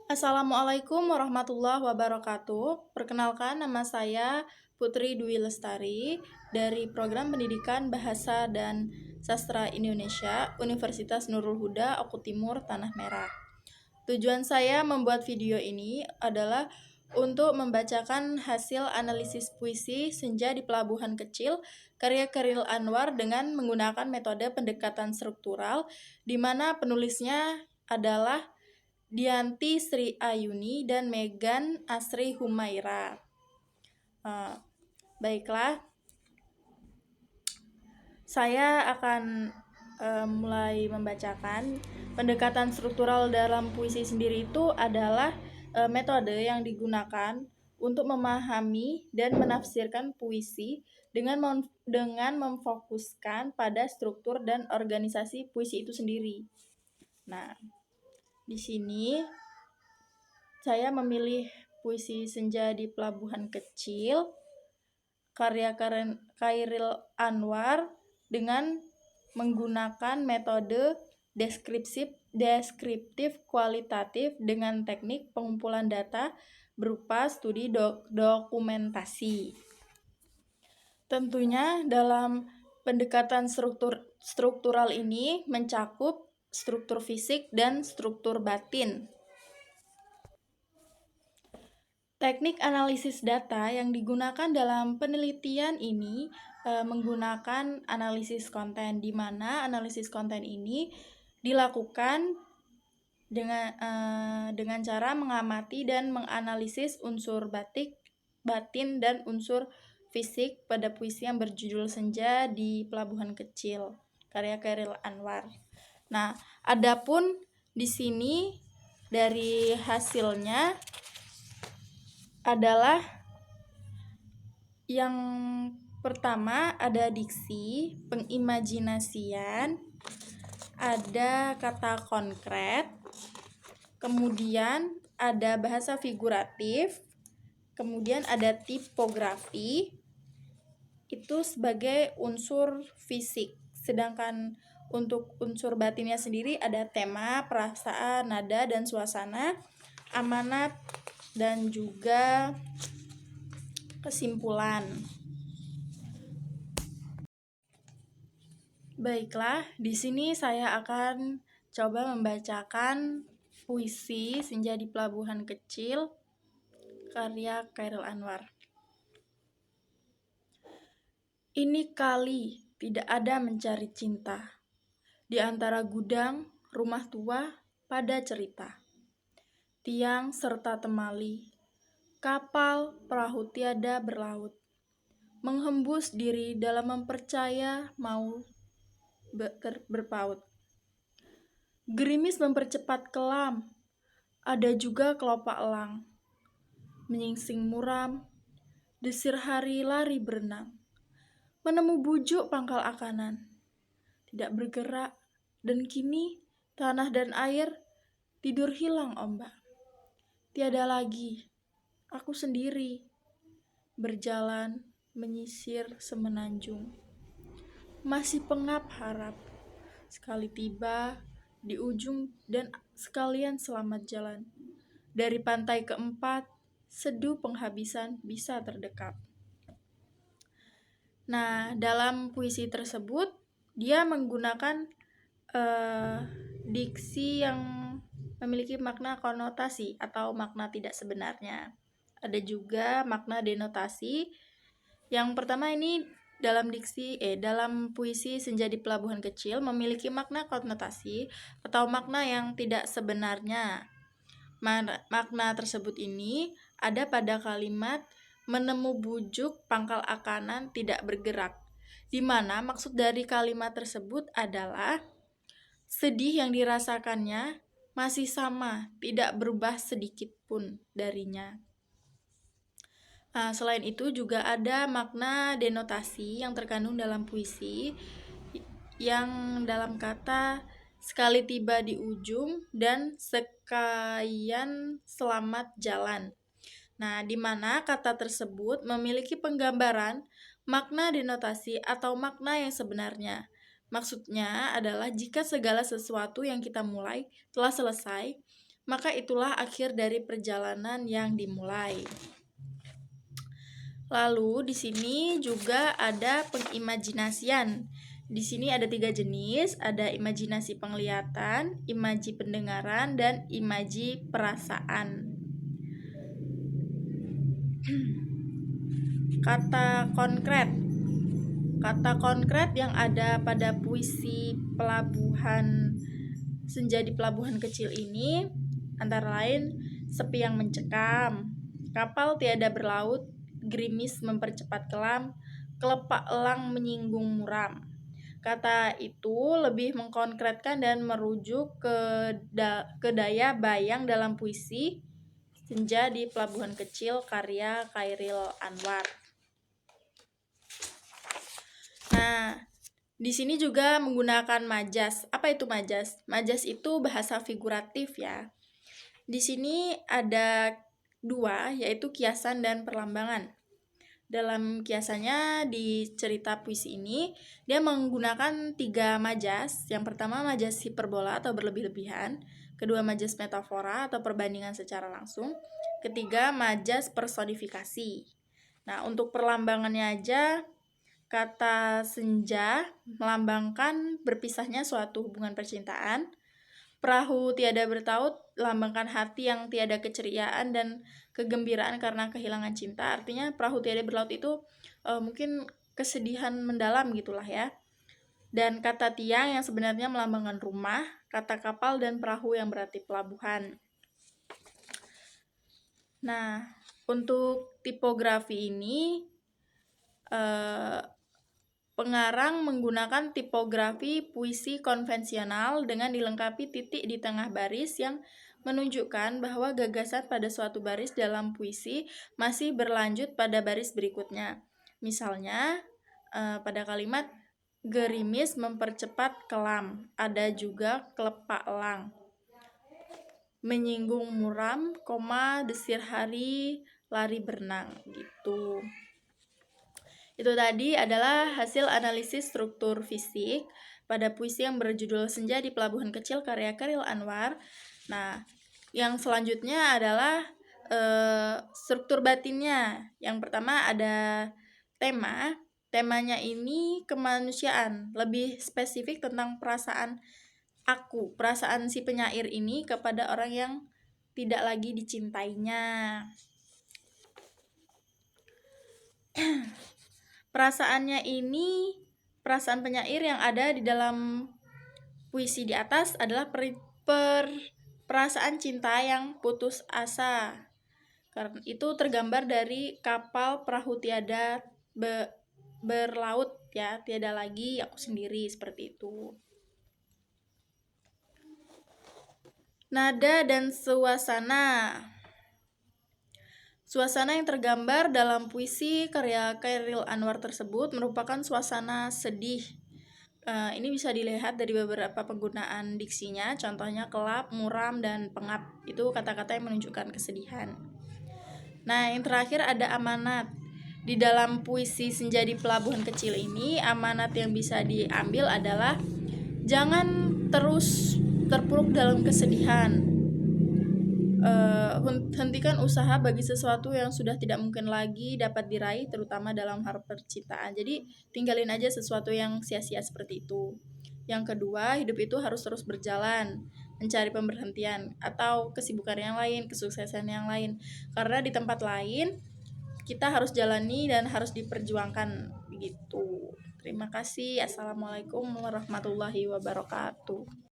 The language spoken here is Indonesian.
Assalamualaikum warahmatullahi wabarakatuh. Perkenalkan, nama saya Putri Dwi Lestari dari Program Pendidikan Bahasa dan Sastra Indonesia, Universitas Nurul Huda, Oku Timur, Tanah Merah. Tujuan saya membuat video ini adalah untuk membacakan hasil analisis puisi Senja di Pelabuhan Kecil karya Chairil Anwar dengan menggunakan metode pendekatan struktural, di mana penulisnya adalah Dianti Sri Ayuni dan Megan Asri Humaira. Baiklah, saya akan mulai membacakan. Pendekatan struktural dalam puisi sendiri itu adalah metode yang digunakan untuk memahami dan menafsirkan puisi dengan memfokuskan pada struktur dan organisasi puisi itu sendiri. Nah, di sini saya memilih puisi Senja di Pelabuhan Kecil karya Chairil Anwar dengan menggunakan metode deskriptif kualitatif dengan teknik pengumpulan data berupa studi dokumentasi. Tentunya dalam pendekatan struktural ini mencakup struktur fisik dan struktur batin. Teknik analisis data yang digunakan dalam penelitian ini menggunakan analisis konten, di mana analisis konten ini dilakukan dengan cara mengamati dan menganalisis unsur batin dan unsur fisik pada puisi yang berjudul Senja di Pelabuhan Kecil karya Chairil Anwar. Nah, adapun di sini dari hasilnya adalah yang pertama ada diksi, pengimajinasian, ada kata konkret, kemudian ada bahasa figuratif, kemudian ada tipografi, itu sebagai unsur fisik. Sedangkan untuk unsur batinnya sendiri ada tema, perasaan, nada, dan suasana, amanat, dan juga kesimpulan. Baiklah, di sini saya akan coba membacakan puisi Senja di Pelabuhan Kecil karya Chairil Anwar. Ini kali tidak ada mencari cinta di antara gudang, rumah tua, pada cerita. Tiang serta temali, kapal perahu tiada berlaut, menghembus diri dalam mempercaya mau berpaut. Gerimis mempercepat kelam, ada juga kelopak elang, menyingsing muram, desir hari lari berenang, menemu bujuk pangkal akanan, tidak bergerak, dan kini tanah dan air tidur hilang ombak. Tiada lagi, aku sendiri, berjalan menyisir semenanjung. Masih pengap harap, sekali tiba di ujung dan sekalian selamat jalan. Dari pantai keempat, seduh penghabisan bisa terdekat. Nah, dalam puisi tersebut, dia menggunakan diksi yang memiliki makna konotasi atau makna tidak sebenarnya. Ada juga makna denotasi. Yang pertama ini dalam puisi Senja di Pelabuhan Kecil memiliki makna konotasi atau makna yang tidak sebenarnya. Makna tersebut ini ada pada kalimat menemu bujuk pangkal akanan tidak bergerak, di mana maksud dari kalimat tersebut adalah sedih yang dirasakannya masih sama, tidak berubah sedikit pun darinya. Selain itu juga ada makna denotasi yang terkandung dalam puisi yang dalam kata sekali tiba di ujung dan sekalian selamat jalan. Nah, di mana kata tersebut memiliki penggambaran makna denotasi atau makna yang sebenarnya. Maksudnya adalah jika segala sesuatu yang kita mulai telah selesai, maka itulah akhir dari perjalanan yang dimulai. Lalu di sini juga ada pengimajinasian. Di sini ada 3 jenis, ada imajinasi penglihatan, imaji pendengaran, dan imaji perasaan. Kata konkret. Kata konkret yang ada pada puisi Pelabuhan Senja di Pelabuhan Kecil ini antara lain sepi yang mencekam, kapal tiada berlaut, gerimis mempercepat kelam, kelepak elang menyinggung muram. Kata itu lebih mengkonkretkan dan merujuk ke daya bayang dalam puisi Senja di Pelabuhan Kecil karya Chairil Anwar. Nah, di sini juga menggunakan majas. Apa itu majas? Majas itu bahasa figuratif ya. Di sini ada 2, yaitu kiasan dan perlambangan. Dalam kiasannya di cerita puisi ini, dia menggunakan 3 majas. Yang pertama majas hiperbola atau berlebih-lebihan, kedua majas metafora atau perbandingan secara langsung, ketiga majas personifikasi. Nah, untuk perlambangannya aja, kata senja melambangkan berpisahnya suatu hubungan percintaan. Perahu tiada bertaut lambangkan hati yang tiada keceriaan dan kegembiraan karena kehilangan cinta. Artinya perahu tiada berlaut itu mungkin kesedihan mendalam gitulah ya. Dan kata tiang yang sebenarnya melambangkan rumah, kata kapal dan perahu yang berarti pelabuhan. Nah, untuk tipografi ini pengarang menggunakan tipografi puisi konvensional dengan dilengkapi titik di tengah baris yang menunjukkan bahwa gagasan pada suatu baris dalam puisi masih berlanjut pada baris berikutnya. Misalnya, pada kalimat gerimis mempercepat kelam, ada juga kelepak elang. Menyinggung muram, desir hari lari berenang gitu. Itu tadi adalah hasil analisis struktur fisik pada puisi yang berjudul Senja di Pelabuhan Kecil karya Chairil Anwar. Nah, yang selanjutnya adalah struktur batinnya. Yang pertama ada tema. Temanya ini kemanusiaan, lebih spesifik tentang perasaan perasaan si penyair ini kepada orang yang tidak lagi dicintainya. Perasaannya ini, perasaan penyair yang ada di dalam puisi di atas adalah perasaan cinta yang putus asa. Karena itu tergambar dari kapal perahu tiada berlaut ya, tiada lagi aku sendiri, seperti itu. Nada dan suasana. Suasana yang tergambar dalam puisi karya Chairil Anwar tersebut merupakan suasana sedih. Ini bisa dilihat dari beberapa penggunaan diksinya, contohnya kelap, muram, dan pengap. Itu kata-kata yang menunjukkan kesedihan. Nah, yang terakhir ada amanat. Di dalam puisi Senja di Pelabuhan Kecil ini, amanat yang bisa diambil adalah jangan terus terpuruk dalam kesedihan. Hentikan usaha bagi sesuatu yang sudah tidak mungkin lagi dapat diraih, terutama dalam hal percintaan. Jadi tinggalin aja sesuatu yang sia-sia seperti itu. Yang kedua, hidup itu harus terus berjalan, mencari pemberhentian atau kesibukan yang lain, kesuksesan yang lain. Karena di tempat lain kita harus jalani dan harus diperjuangkan begitu. Terima kasih. Assalamualaikum warahmatullahi wabarakatuh.